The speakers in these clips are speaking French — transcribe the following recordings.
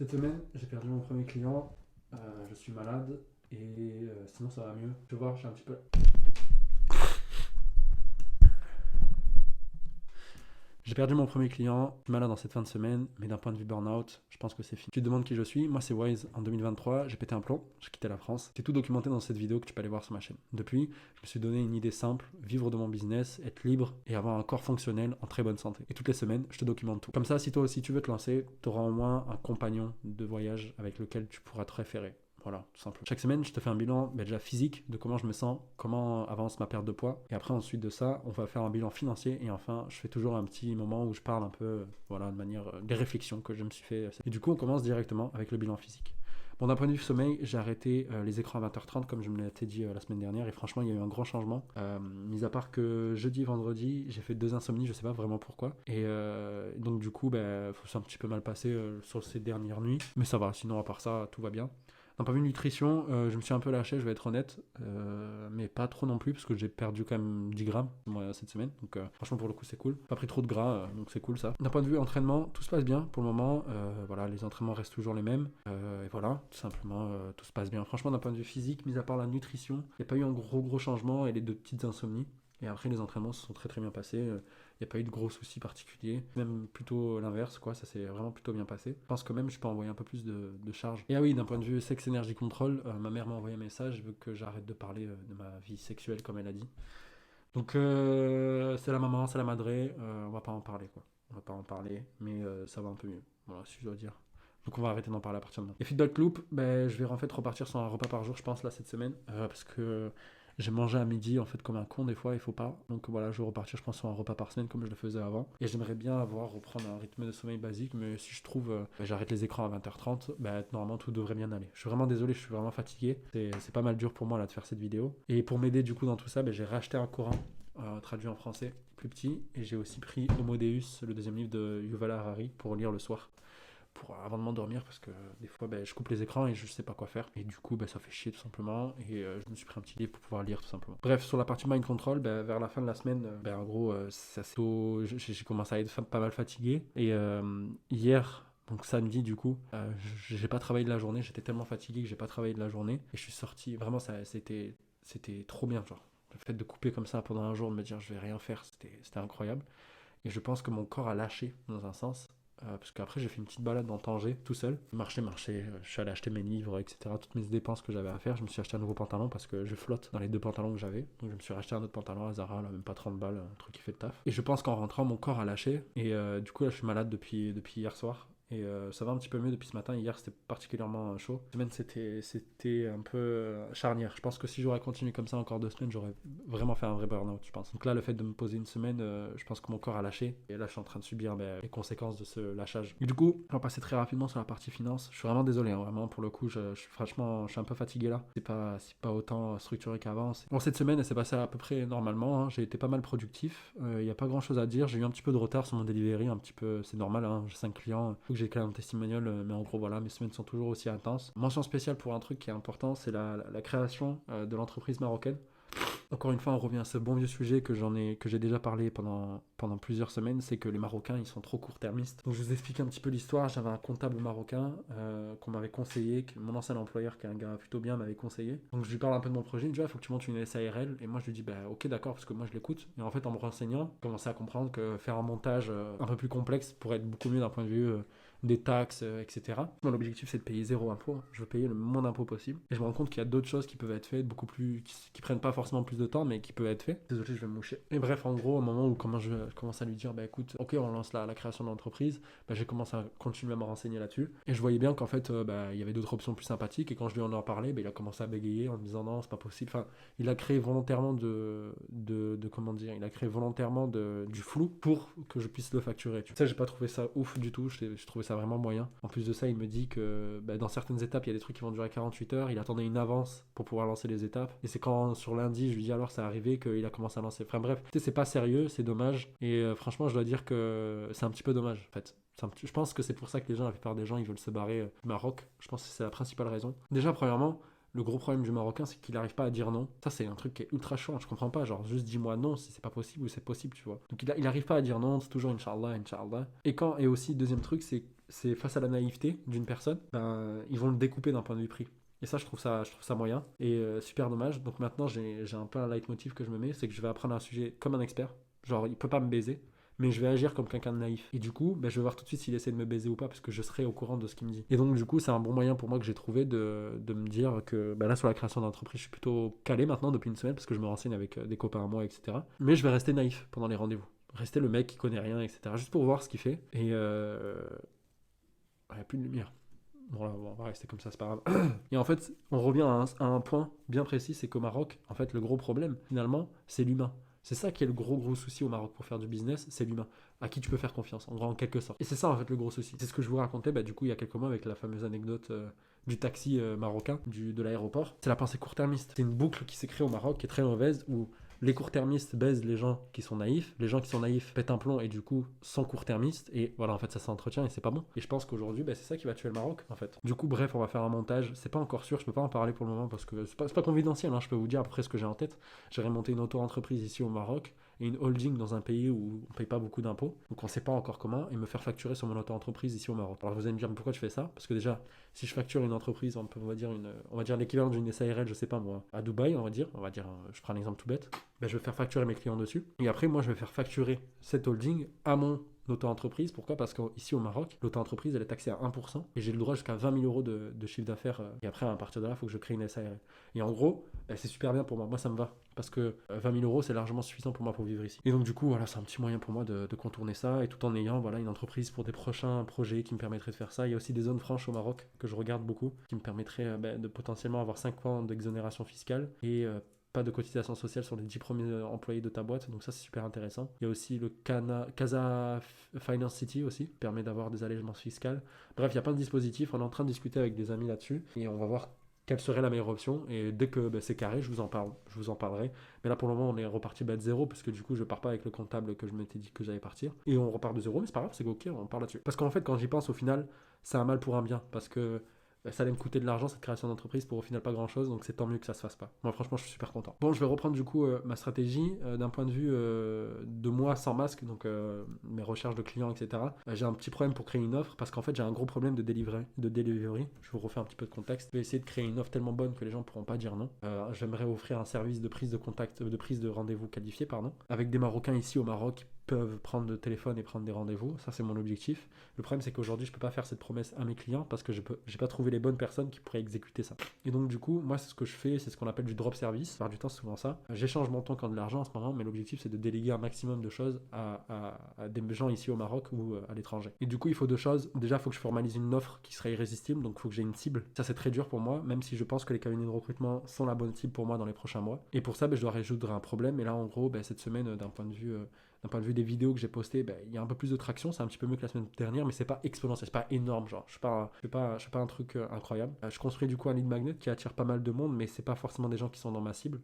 Cette semaine, j'ai perdu mon premier client, je suis malade et sinon ça va mieux. Tu vois, je suis un petit peu. J'ai perdu mon premier client, je suis malade dans cette fin de semaine, mais d'un point de vue burn-out, je pense que c'est fini. Tu te demandes qui je suis, moi c'est Wise. En 2023, j'ai pété un plomb, j'ai quitté la France. C'est tout documenté dans cette vidéo que tu peux aller voir sur ma chaîne. Depuis, je me suis donné une idée simple, vivre de mon business, être libre et avoir un corps fonctionnel en très bonne santé. Et toutes les semaines, je te documente tout. Comme ça, si toi aussi tu veux te lancer, tu auras au moins un compagnon de voyage avec lequel tu pourras te référer. Voilà, tout simplement. Chaque semaine, je te fais un bilan déjà physique de comment je me sens, comment avance ma perte de poids. Et après, ensuite de ça, on va faire un bilan financier. Et enfin, je fais toujours un petit moment où je parle un peu, voilà, de manière des réflexions que je me suis fait. Et du coup, on commence directement avec le bilan physique. Bon, d'un point de vue sommeil, j'ai arrêté les écrans à 20h30 comme je me l'étais dit la semaine dernière et franchement il y a eu un grand changement. Mis à part que jeudi, vendredi, j'ai fait 2 insomnies, je sais pas vraiment pourquoi. Et donc du coup, c'est un petit peu mal passé sur ces dernières nuits. Mais ça va, sinon à part ça, tout va bien. D'un point de vue nutrition, je me suis un peu lâché, je vais être honnête, mais pas trop non plus parce que j'ai perdu quand même 10 grammes moi, cette semaine. Donc franchement pour le coup c'est cool. Pas pris trop de gras, donc c'est cool ça. D'un point de vue entraînement, tout se passe bien pour le moment. Voilà, les entraînements restent toujours les mêmes. Et voilà, tout simplement tout se passe bien. Franchement d'un point de vue physique, mis à part la nutrition, il n'y a pas eu un gros changement et les deux petites insomnies. Et après les entraînements se sont très bien passés. Il n'y a pas eu de gros soucis particuliers, même plutôt l'inverse, quoi, ça s'est vraiment plutôt bien passé. Je pense que même je peux envoyer un peu plus de charge. Et ah oui, d'un point de vue sexe énergie contrôle, ma mère m'a envoyé un message, elle veut que j'arrête de parler de ma vie sexuelle comme elle a dit. Donc c'est la maman, c'est la madré, on va pas en parler quoi. On va pas en parler, mais ça va un peu mieux, voilà si je dois dire. Donc on va arrêter d'en parler à partir de maintenant. Et feedback loop, je vais en fait repartir sur un repas par jour, je pense, là cette semaine, parce que j'ai mangé à midi en fait comme un con des fois, il faut pas. Donc voilà, je vais repartir je pense sur un repas par semaine comme je le faisais avant. Et j'aimerais bien reprendre un rythme de sommeil basique, mais si je trouve, j'arrête les écrans à 20h30, normalement tout devrait bien aller. Je suis vraiment désolé, je suis vraiment fatigué. C'est pas mal dur pour moi là de faire cette vidéo. Et pour m'aider du coup dans tout ça, j'ai racheté un Coran traduit en français, plus petit, et j'ai aussi pris Homo Deus, le deuxième livre de Yuval Harari, pour lire le soir, avant de m'endormir, parce que des fois je coupe les écrans et je sais pas quoi faire, et du coup ça fait chier tout simplement, et je me suis pris un petit livre pour pouvoir lire tout simplement. Bref, sur la partie mind control, vers la fin de la semaine, en gros, j'ai commencé à être pas mal fatigué, et hier, donc samedi du coup, j'ai pas travaillé de la journée, j'étais tellement fatigué que j'ai pas travaillé de la journée, et je suis sorti, vraiment c'était trop bien, genre. Le fait de couper comme ça pendant un jour, de me dire je vais rien faire, c'était incroyable. Et je pense que mon corps a lâché dans un sens. Parce qu'après j'ai fait une petite balade dans Tanger tout seul. Marcher, je suis allé acheter mes livres, etc. Toutes mes dépenses que j'avais à faire. Je me suis acheté un nouveau pantalon parce que je flotte dans les deux pantalons que j'avais. Donc je me suis racheté un autre pantalon à Zara, là, même pas 30 balles, un truc qui fait le taf. Et je pense qu'en rentrant, mon corps a lâché. Et du coup là je suis malade depuis hier soir. Et ça va un petit peu mieux depuis ce matin. Hier, c'était particulièrement chaud. Cette semaine, c'était un peu charnière. Je pense que si j'aurais continué comme ça encore 2 semaines, j'aurais vraiment fait un vrai burn-out, je pense. Donc là, le fait de me poser une semaine, je pense que mon corps a lâché. Et là, je suis en train de subir les conséquences de ce lâchage. Et du coup, on va passer très rapidement sur la partie finance. Je suis vraiment désolé, hein, vraiment, pour le coup, franchement, je suis un peu fatigué là. C'est pas autant structuré qu'avant. Bon, cette semaine, elle s'est passée à peu près normalement. Hein. J'ai été pas mal productif. Il n'y a pas grand-chose à dire. J'ai eu un petit peu de retard sur mon delivery, un petit peu, c'est normal, hein. J'ai 5 clients. Faut que j'ai quand même un testimonial, mais en gros, voilà, mes semaines sont toujours aussi intenses. Mention spéciale pour un truc qui est important, c'est la création de l'entreprise marocaine. Encore une fois, on revient à ce bon vieux sujet que j'ai déjà parlé pendant plusieurs semaines, c'est que les Marocains, ils sont trop court-termistes. Donc je vous explique un petit peu l'histoire. J'avais un comptable marocain qu'on m'avait conseillé, que mon ancien employeur, qui est un gars plutôt bien, m'avait conseillé. Donc je lui parle un peu de mon projet, il me dit, il faut que tu montes une SARL. Et moi je lui dis, ok d'accord, parce que moi je l'écoute. Et en fait, en me renseignant, je commençais à comprendre que faire un montage un peu plus complexe pourrait être beaucoup mieux d'un point de vue des taxes, etc. Mon objectif c'est de payer zéro impôt. Je veux payer le moins d'impôts possible. Et je me rends compte qu'il y a d'autres choses qui peuvent être faites, beaucoup plus, qui prennent pas forcément plus de temps, mais qui peuvent être faites. Désolé, je vais me moucher. Et bref, en gros, au moment où je commence à lui dire, écoute, ok, on lance la création de l'entreprise, j'ai commencé à continuer à me renseigner là-dessus. Et je voyais bien qu'en fait, il y avait d'autres options plus sympathiques. Et quand je lui en ai parlé, il a commencé à bégayer en me disant non, c'est pas possible. Enfin, il a créé volontairement comment dire, il a créé volontairement du flou pour que je puisse le facturer. Tu sais, j'ai pas trouvé ça ouf du tout. J'ai trouvé ça vraiment moyen. En plus de ça, il me dit que dans certaines étapes, il y a des trucs qui vont durer 48 heures. Il attendait une avance pour pouvoir lancer les étapes. Et c'est quand sur lundi, je lui dis alors c'est arrivé qu'il a commencé à lancer. Enfin bref, tu sais, c'est pas sérieux, c'est dommage. Et franchement, je dois dire que c'est un petit peu dommage en fait. Je pense que c'est pour ça que la plupart des gens, ils veulent se barrer du Maroc. Je pense que c'est la principale raison. Déjà, premièrement, le gros problème du Marocain, c'est qu'il n'arrive pas à dire non. Ça, c'est un truc qui est ultra chiant. Je comprends pas. Genre, juste dis-moi non si c'est pas possible ou c'est possible, tu vois. Donc, il n'arrive pas à dire non. C'est toujours Inch'Allah, Inch'Allah. Et aussi, deuxième truc, c'est c'est face à la naïveté d'une personne, ben, ils vont le découper d'un point de vue prix. Et ça, je trouve ça moyen et super dommage. Donc maintenant, j'ai un peu un leitmotiv que je me mets, c'est que je vais apprendre un sujet comme un expert. Genre, il peut pas me baiser, mais je vais agir comme quelqu'un de naïf. Et du coup, ben, je vais voir tout de suite s'il essaie de me baiser ou pas, parce que je serai au courant de ce qu'il me dit. Et donc, du coup, c'est un bon moyen pour moi que j'ai trouvé de me dire que ben là, sur la création d'entreprise, je suis plutôt calé maintenant depuis une semaine, parce que je me renseigne avec des copains à moi, etc. Mais je vais rester naïf pendant les rendez-vous. Rester le mec qui connaît rien, etc. Juste pour voir ce qu'il fait. Et il n'y a plus de lumière. Bon, là, on va rester comme ça, c'est pas grave. Et en fait, on revient à un point bien précis, c'est qu'au Maroc, en fait, le gros problème, finalement, c'est l'humain. C'est ça qui est le gros souci au Maroc pour faire du business, c'est l'humain, à qui tu peux faire confiance, en gros, en quelque sorte. Et c'est ça, en fait, le gros souci. C'est ce que je vous racontais, bah, du coup, il y a quelques mois, avec la fameuse anecdote du taxi marocain, de l'aéroport. C'est la pensée court-termiste. C'est une boucle qui s'est créée au Maroc, qui est très mauvaise, où les court-termistes baisent les gens qui sont naïfs, les gens qui sont naïfs pètent un plomb et du coup sont court-termistes, et voilà, en fait ça s'entretient et c'est pas bon. Et je pense qu'aujourd'hui bah, c'est ça qui va tuer le Maroc en fait. Du coup bref, on va faire un montage, c'est pas encore sûr, je peux pas en parler pour le moment parce que c'est pas confidentiel, hein, je peux vous dire à peu près ce que j'ai en tête. J'aurais monté une auto-entreprise ici au Maroc et une holding dans un pays où on paye pas beaucoup d'impôts, donc on sait pas encore comment, et me faire facturer sur mon auto-entreprise ici au Maroc. Alors vous allez me dire pourquoi tu fais ça, parce que déjà si je facture une entreprise, on va dire l'équivalent d'une SARL, je sais pas moi, à Dubaï, je prends un exemple tout bête, ben, je vais faire facturer mes clients dessus. Et après, moi, je vais faire facturer cette holding à mon auto-entreprise. Pourquoi? Parce qu'ici au Maroc, l'auto-entreprise, elle est taxée à 1% et j'ai le droit jusqu'à 20 000 euros de chiffre d'affaires. Et après, à partir de là, il faut que je crée une SARL. Et en gros, ben, c'est super bien pour moi. Moi, ça me va. Parce que 20 000 euros, c'est largement suffisant pour moi pour vivre ici. Et donc, du coup, voilà, c'est un petit moyen pour moi de contourner ça et tout en ayant voilà, une entreprise pour des prochains projets qui me permettraient de faire ça. Il y a aussi des zones franches au Maroc que je regarde beaucoup qui me permettraient de potentiellement avoir 5 ans d'exonération fiscale et pas de cotisation sociale sur les 10 premiers employés de ta boîte, donc ça c'est super intéressant. Il y a aussi le Casa Finance City aussi, qui permet d'avoir des allègements fiscaux. Bref, il y a plein de dispositifs, on est en train de discuter avec des amis là-dessus, et on va voir quelle serait la meilleure option, et dès que c'est carré, je vous en parlerai. Mais là pour le moment on est reparti de zéro, parce que du coup je pars pas avec le comptable que je m'étais dit que j'allais partir, et on repart de zéro, mais c'est pas grave, c'est ok, on part là-dessus. Parce qu'en fait quand j'y pense au final, c'est un mal pour un bien, parce que ça allait me coûter de l'argent cette création d'entreprise pour au final pas grand chose, donc c'est tant mieux que ça se fasse pas. Moi franchement je suis super content. Bon, je vais reprendre du coup ma stratégie d'un point de vue de moi sans masque, donc mes recherches de clients, etc. J'ai un petit problème pour créer une offre parce qu'en fait j'ai un gros problème de delivery. Je vous refais un petit peu de contexte. Je vais essayer de créer une offre tellement bonne que les gens pourront pas dire non. J'aimerais offrir un service de prise de contact, de prise de rendez-vous qualifié, pardon, avec des Marocains ici au Maroc qui peuvent prendre le téléphone et prendre des rendez-vous. Ça c'est mon objectif. Le problème c'est qu'aujourd'hui je peux pas faire cette promesse à mes clients parce que j'ai pas trouvé les bonnes personnes qui pourraient exécuter ça. Et donc du coup, moi c'est ce que je fais, c'est ce qu'on appelle du drop service. Par du temps, c'est souvent ça. J'échange mon temps contre de l'argent en ce moment, mais l'objectif c'est de déléguer un maximum de choses à des gens ici au Maroc ou à l'étranger. Et du coup, il faut deux choses. Déjà, il faut que je formalise une offre qui serait irrésistible, donc il faut que j'ai une cible. Ça c'est très dur pour moi, même si je pense que les cabinets de recrutement sont la bonne cible pour moi dans les prochains mois. Et pour ça, je dois résoudre un problème. Et là, en gros, cette semaine, d'un point de vue des vidéos que j'ai postées, il y a un peu plus de traction, c'est un petit peu mieux que la semaine dernière, mais c'est pas exponentiel, c'est pas énorme, genre, je fais pas un truc incroyable. Je construis du coup un lead magnet qui attire pas mal de monde, mais c'est pas forcément des gens qui sont dans ma cible.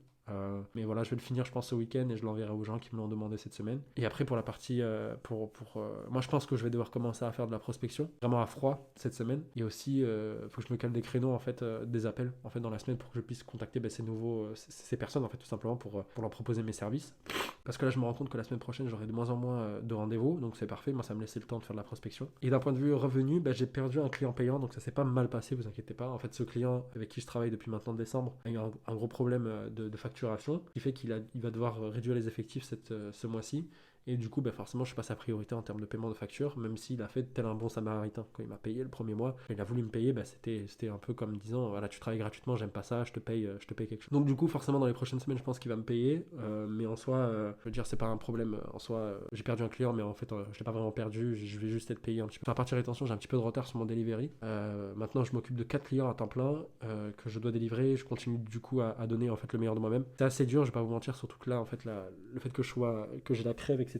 Mais voilà, je vais le finir, je pense, ce week-end et je l'enverrai aux gens qui me l'ont demandé cette semaine. Et après, pour la partie, moi, je pense que je vais devoir commencer à faire de la prospection, vraiment à froid cette semaine. Et aussi, faut que je me cale des créneaux, en fait, des appels, en fait, dans la semaine pour que je puisse contacter ces personnes, en fait, tout simplement pour leur proposer mes services. Parce que là, je me rends compte que la semaine prochaine, j'aurai de moins en moins de rendez-vous, donc c'est parfait. Moi, ça me laissait le temps de faire de la prospection. Et d'un point de vue revenu, j'ai perdu un client payant, donc ça s'est pas mal passé, vous inquiétez pas. En fait, ce client avec qui je travaille depuis maintenant décembre a eu un gros problème de facturation, qui fait qu'il va devoir réduire les effectifs ce mois-ci. Et du coup, forcément, je suis pas sa priorité en termes de paiement de facture, même s'il a fait tel un bon samaritain. Quand il m'a payé le premier mois, quand il a voulu me payer, c'était un peu comme disant, voilà, tu travailles gratuitement, j'aime pas ça, je te paye quelque chose. Donc du coup, forcément, dans les prochaines semaines, je pense qu'il va me payer, mais en soi, je veux dire, c'est pas un problème. En soi, j'ai perdu un client, mais en fait, je l'ai pas vraiment perdu, je vais juste être payé un petit peu. Enfin, à partir rétention, j'ai un petit peu de retard sur mon delivery. Maintenant, je m'occupe de 4 clients à temps plein que je dois délivrer. Je continue du coup à donner en fait le meilleur de moi-même. C'est assez dur, je vais pas vous mentir, surtout que là, en fait, le fait que j'ai la crève, etc.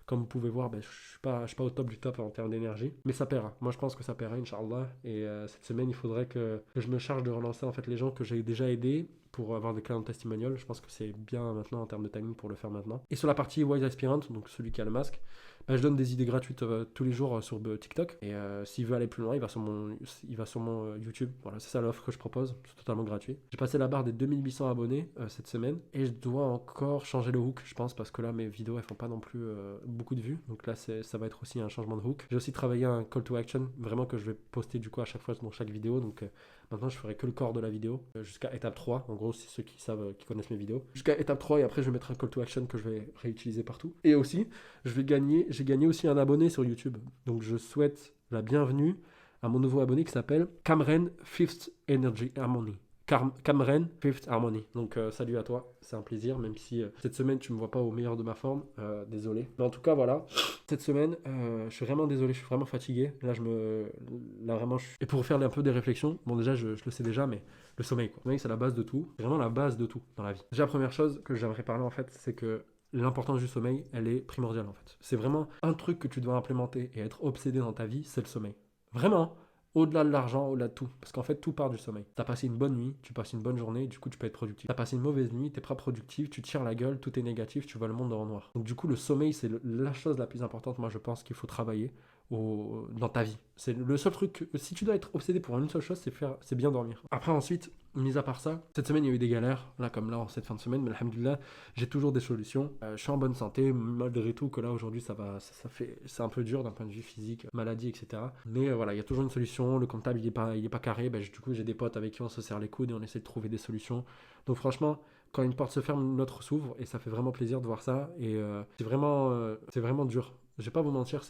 Comme vous pouvez voir, je suis pas au top du top en termes d'énergie, mais ça paiera. Moi, je pense que ça paiera, Inch'Allah. Et cette semaine, il faudrait que je me charge de relancer en fait les gens que j'ai déjà aidés pour avoir des clients testimonials. Je pense que c'est bien maintenant en termes de timing pour le faire maintenant. Et sur la partie Wise Aspirant, donc celui qui a le masque, je donne des idées gratuites tous les jours sur TikTok. Et s'il veut aller plus loin, il va sur mon YouTube. Voilà, c'est ça l'offre que je propose. C'est totalement gratuit. J'ai passé la barre des 2800 abonnés cette semaine. Et je dois encore changer le hook, je pense, parce que là, mes vidéos, elles font pas non plus beaucoup de vues. Donc là, ça va être aussi un changement de hook. J'ai aussi travaillé un call to action, vraiment que je vais poster du coup à chaque fois dans chaque vidéo. Donc maintenant, je ferai que le corps de la vidéo jusqu'à étape 3. En gros, c'est ceux qui savent, qui connaissent mes vidéos. Jusqu'à étape 3 et après, je vais mettre un call to action que je vais réutiliser partout. Et aussi, j'ai gagné aussi un abonné sur YouTube. Donc je souhaite la bienvenue à mon nouveau abonné qui s'appelle Cameron Fifth Energy Harmony. Cameron Fifth Harmony. Donc salut à toi, c'est un plaisir, même si cette semaine tu me vois pas au meilleur de ma forme, désolé. Mais en tout cas voilà, cette semaine je suis vraiment désolé, je suis vraiment fatigué. Là vraiment Et pour faire un peu des réflexions, bon déjà je le sais déjà, mais le sommeil quoi. Le sommeil c'est la base de tout, c'est vraiment la base de tout dans la vie. Déjà la première chose que j'aimerais parler en fait, c'est que l'importance du sommeil, elle est primordiale en fait. C'est vraiment un truc que tu dois implémenter et être obsédé dans ta vie, c'est le sommeil. Vraiment. Au-delà de l'argent, au-delà de tout. Parce qu'en fait, tout part du sommeil. T'as passé une bonne nuit, tu passes une bonne journée, du coup, tu peux être productif. T'as passé une mauvaise nuit, t'es pas productif, tu tires la gueule, tout est négatif, tu vois le monde en noir. Donc, du coup, le sommeil, c'est la chose la plus importante, moi, je pense qu'il faut travailler dans ta vie. C'est le seul truc. Si tu dois être obsédé pour une seule chose, c'est bien dormir. Après, ensuite, mis à part ça, cette semaine, il y a eu des galères, là, comme là, en cette fin de semaine, mais alhamdoulilah, j'ai toujours des solutions. Je suis en bonne santé, malgré tout, que là, aujourd'hui, c'est un peu dur d'un point de vue physique, maladie, etc. Mais voilà, il y a toujours une solution. Le comptable, il est pas carré. Du coup, j'ai des potes avec qui on se serre les coudes et on essaie de trouver des solutions. Donc, franchement, quand une porte se ferme, une autre s'ouvre et ça fait vraiment plaisir de voir ça. Et c'est vraiment dur. Je vais pas vous mentir,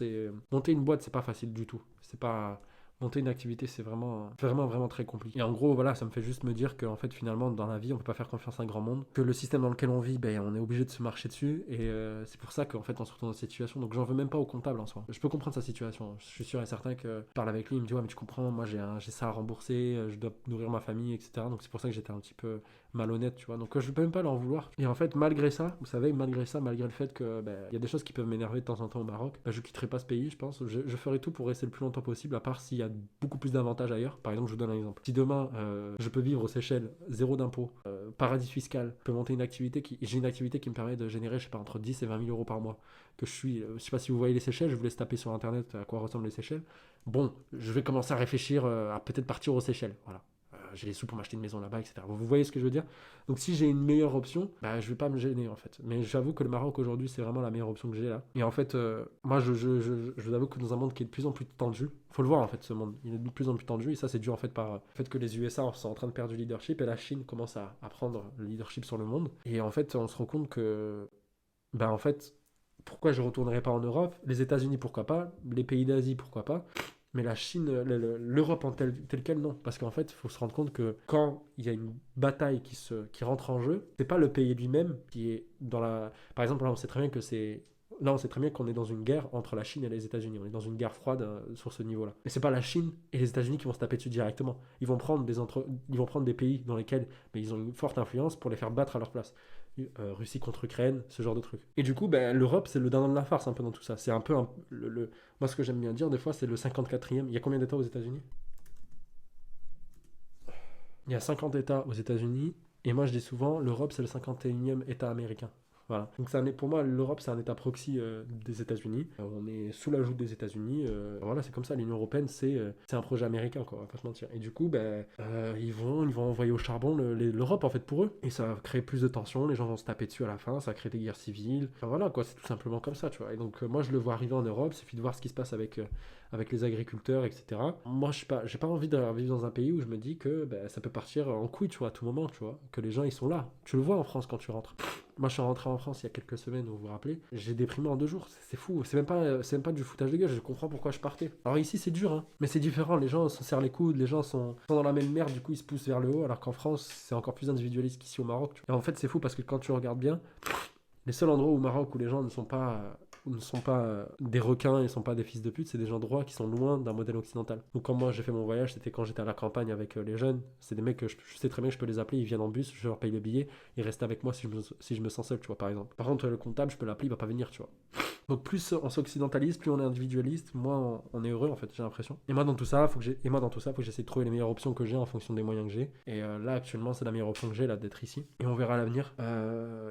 monter une boîte, c'est pas facile du tout. C'est pas monter une activité, c'est vraiment très compliqué. Et en gros, voilà, ça me fait juste me dire qu'en fait, finalement, dans la vie, on peut pas faire confiance à un grand monde, que le système dans lequel on vit, on est obligé de se marcher dessus, et c'est pour ça qu'en fait, on se retrouve dans cette situation. Donc, j'en veux même pas au comptable en soi. Je peux comprendre sa situation. Je suis sûr et certain que je parle avec lui, il me dit ouais, mais tu comprends, moi j'ai ça à rembourser, je dois nourrir ma famille, etc. Donc, c'est pour ça que j'étais un petit peu malhonnête, tu vois. Donc, je peux même pas l'en vouloir. Et en fait, malgré ça, vous savez, malgré le fait que il y a des choses qui peuvent m'énerver de temps en temps au Maroc, je quitterai pas ce pays, je pense. Je ferai tout pour rester le plus longtemps possible, à part s'il y a beaucoup plus d'avantages ailleurs. Par exemple, je vous donne un exemple. Si demain, je peux vivre aux Seychelles, zéro d'impôt, paradis fiscal, je peux monter j'ai une activité qui me permet de générer, je sais pas, entre 10 et 20 000 euros par mois. Je sais pas si vous voyez les Seychelles, je vous laisse taper sur internet à quoi ressemblent les Seychelles. Bon, je vais commencer à réfléchir à peut-être partir aux Seychelles. Voilà. J'ai les sous pour m'acheter une maison là-bas, etc. Vous voyez ce que je veux dire? Donc si j'ai une meilleure option, je vais pas me gêner en fait. Mais j'avoue que le Maroc aujourd'hui, c'est vraiment la meilleure option que j'ai là. Et en fait, moi, je vous avoue que dans un monde qui est de plus en plus tendu, faut le voir en fait, ce monde, il est de plus en plus tendu. Et ça, c'est dû en fait par le fait que les USA sont en train de perdre du leadership et la Chine commence à prendre le leadership sur le monde. Et en fait, on se rend compte que, en fait, pourquoi je retournerai pas en Europe? Les États-Unis, pourquoi pas? Les pays d'Asie, pourquoi pas? Mais la Chine, l'Europe en telle quelle, non. Parce qu'en fait, il faut se rendre compte que quand il y a une bataille qui rentre en jeu, c'est pas le pays lui-même qui est dans la... Par exemple, là, on sait très bien que c'est... Là, on sait très bien qu'on est dans une guerre entre la Chine et les États-Unis. On est dans une guerre froide sur ce niveau-là. Mais c'est pas la Chine et les États-Unis qui vont se taper dessus directement. Ils vont prendre des pays dans lesquels ils ont une forte influence pour les faire battre à leur place. Russie contre Ukraine, ce genre de trucs. Et du coup, l'Europe, c'est le dindon de la farce un peu dans tout ça. C'est un peu moi, ce que j'aime bien dire, des fois, c'est le 54e. Il y a combien d'États aux États-Unis? Il y a 50 États aux États-Unis. Et moi, je dis souvent, l'Europe, c'est le 51e État américain. Voilà. Donc pour moi, l'Europe, c'est un État proxy des États-Unis. On est sous la joute des États-Unis. Voilà, c'est comme ça. L'Union européenne, c'est un projet américain, quoi. On va pas se mentir. Et du coup, ils vont envoyer au charbon l'Europe, en fait, pour eux. Et ça va créer plus de tensions. Les gens vont se taper dessus à la fin. Ça va créer des guerres civiles. Enfin, voilà, quoi. C'est tout simplement comme ça, tu vois. Et donc, moi, je le vois arriver en Europe. Il suffit de voir ce qui se passe avec les agriculteurs, etc. Moi, j'ai pas envie de vivre dans un pays où je me dis que ça peut partir en couille, tu vois, à tout moment, tu vois. Que les gens, ils sont là. Tu le vois en France quand tu rentres. Moi, je suis rentré en France il y a quelques semaines, vous vous rappelez. J'ai déprimé en 2 jours. C'est fou. C'est même pas du foutage de gueule. Je comprends pourquoi je partais. Alors ici, c'est dur, hein. Mais c'est différent. Les gens se serrent les coudes. Les gens sont dans la même merde. Du coup, ils se poussent vers le haut. Alors qu'en France, c'est encore plus individualiste qu'ici au Maroc. Tu vois. Et en fait, c'est fou parce que quand tu regardes bien, les seuls endroits au Maroc où les gens ne sont pas des requins, ils ne sont pas des fils de pute, c'est des gens droits qui sont loin d'un modèle occidental. Donc quand moi j'ai fait mon voyage, c'était quand j'étais à la campagne avec les jeunes, c'est des mecs que je sais très bien que je peux les appeler, ils viennent en bus, je leur paye le billet, ils restent avec moi si je me sens seul, tu vois, par exemple. Par contre, le comptable, je peux l'appeler, il va pas venir, tu vois. Donc plus on s'occidentalise, plus on est individualiste, moins on est heureux en fait, j'ai l'impression. Et moi dans tout ça, faut que j'essaie de trouver les meilleures options que j'ai en fonction des moyens que j'ai. Et là actuellement, c'est la meilleure option que j'ai là d'être ici. Et on verra l'avenir.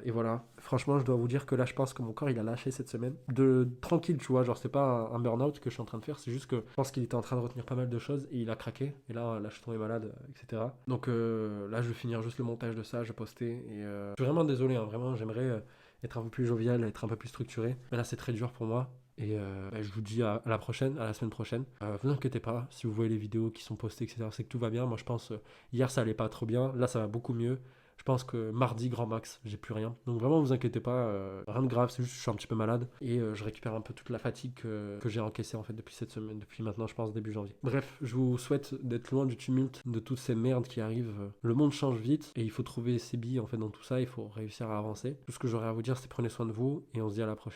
Et voilà. Franchement, je dois vous dire que là, je pense que mon corps il a lâché cette semaine. de tranquille, tu vois. Genre, c'est pas un burn-out que je suis en train de faire, c'est juste que je pense qu'il était en train de retenir pas mal de choses et il a craqué. Et là je suis tombé malade, etc. Donc là, je vais finir juste le montage de ça, je vais poster. Et je suis vraiment désolé, hein, vraiment, j'aimerais être un peu plus jovial, être un peu plus structuré. Mais là, c'est très dur pour moi. Et je vous dis à la prochaine, à la semaine prochaine. Vous inquiétez pas, si vous voyez les vidéos qui sont postées, etc., c'est que tout va bien. Moi, je pense, hier, ça allait pas trop bien. Là, ça va beaucoup mieux. Je pense que mardi, grand max, j'ai plus rien. Donc vraiment, vous inquiétez pas, rien de grave, c'est juste que je suis un petit peu malade. Et je récupère un peu toute la fatigue que j'ai encaissée en fait depuis cette semaine, depuis maintenant, je pense, début janvier. Bref, je vous souhaite d'être loin du tumulte, de toutes ces merdes qui arrivent. Le monde change vite et il faut trouver ses billes en fait dans tout ça, il faut réussir à avancer. Tout ce que j'aurais à vous dire, c'est prenez soin de vous et on se dit à la prochaine.